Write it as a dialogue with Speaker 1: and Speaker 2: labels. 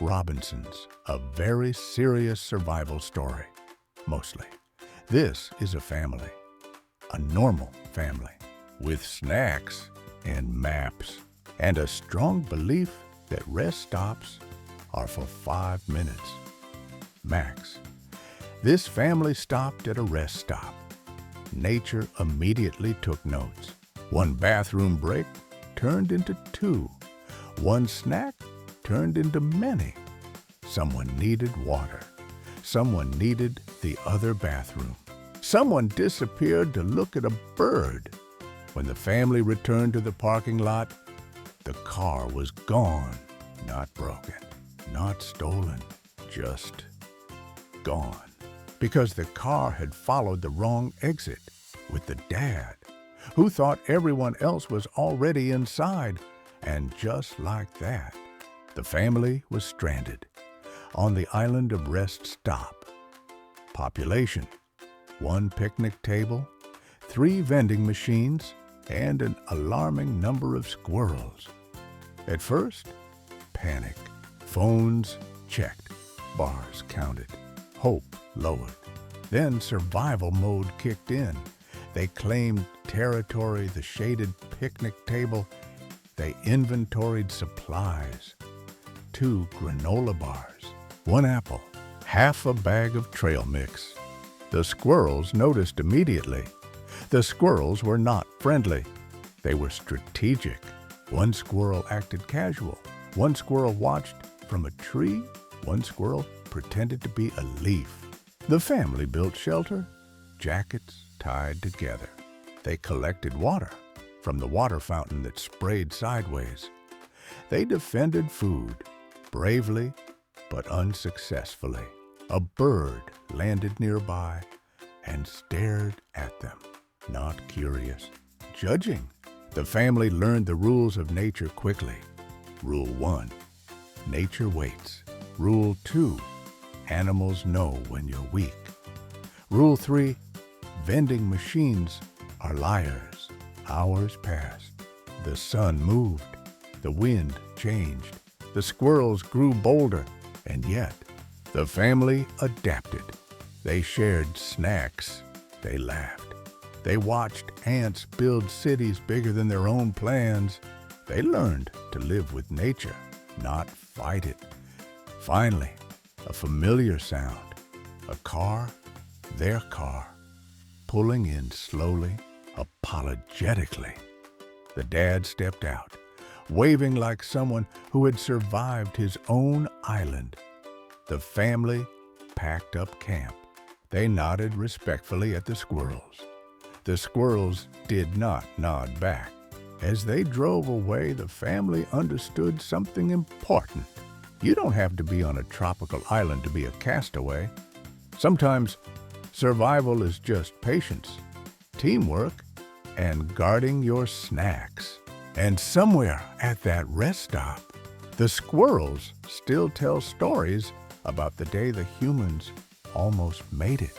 Speaker 1: Robinsons, a very serious survival story, mostly. This is a family, a normal family, with snacks and maps, and a strong belief that rest stops are for 5 minutes, max. This family stopped at a rest stop. Nature immediately took notes. One bathroom break turned into 2. One snack turned into many. Someone needed water. Someone needed the other bathroom. Someone disappeared to look at a bird. When the family returned to the parking lot, the car was gone. Not broken, not stolen, just gone. Because the car had followed the wrong exit with the dad, who thought everyone else was already inside. And just like that, the family was stranded on the island of Rest Stop. Population: 1 picnic table, 3 vending machines, and an alarming number of squirrels. At first, panic. Phones checked, bars counted, hope lowered. Then survival mode kicked in. They claimed territory, the shaded picnic table. They inventoried supplies. 2 granola bars, 1 apple, half a bag of trail mix. The squirrels noticed immediately. The squirrels were not friendly. They were strategic. 1 squirrel acted casual. 1 squirrel watched from a tree. 1 squirrel pretended to be a leaf. The family built shelter, jackets tied together. They collected water from the water fountain that sprayed sideways. They defended food, bravely but unsuccessfully. A bird landed nearby and stared at them, not curious, judging. The family learned the rules of nature quickly. Rule 1, nature waits. Rule 2, animals know when you're weak. Rule 3, vending machines are liars. Hours passed. The sun moved. The wind changed. The squirrels grew bolder. And yet, the family adapted. They shared snacks. They laughed. They watched ants build cities bigger than their own plans. They learned to live with nature, not fight it. Finally, a familiar sound. A car, their car, pulling in slowly, apologetically. The dad stepped out, waving like someone who had survived his own island. The family packed up camp. They nodded respectfully at the squirrels. The squirrels did not nod back. As they drove away, the family understood something important. You don't have to be on a tropical island to be a castaway. Sometimes survival is just patience, teamwork, and guarding your snacks. And somewhere at that rest stop, the squirrels still tell stories about the day the humans almost made it.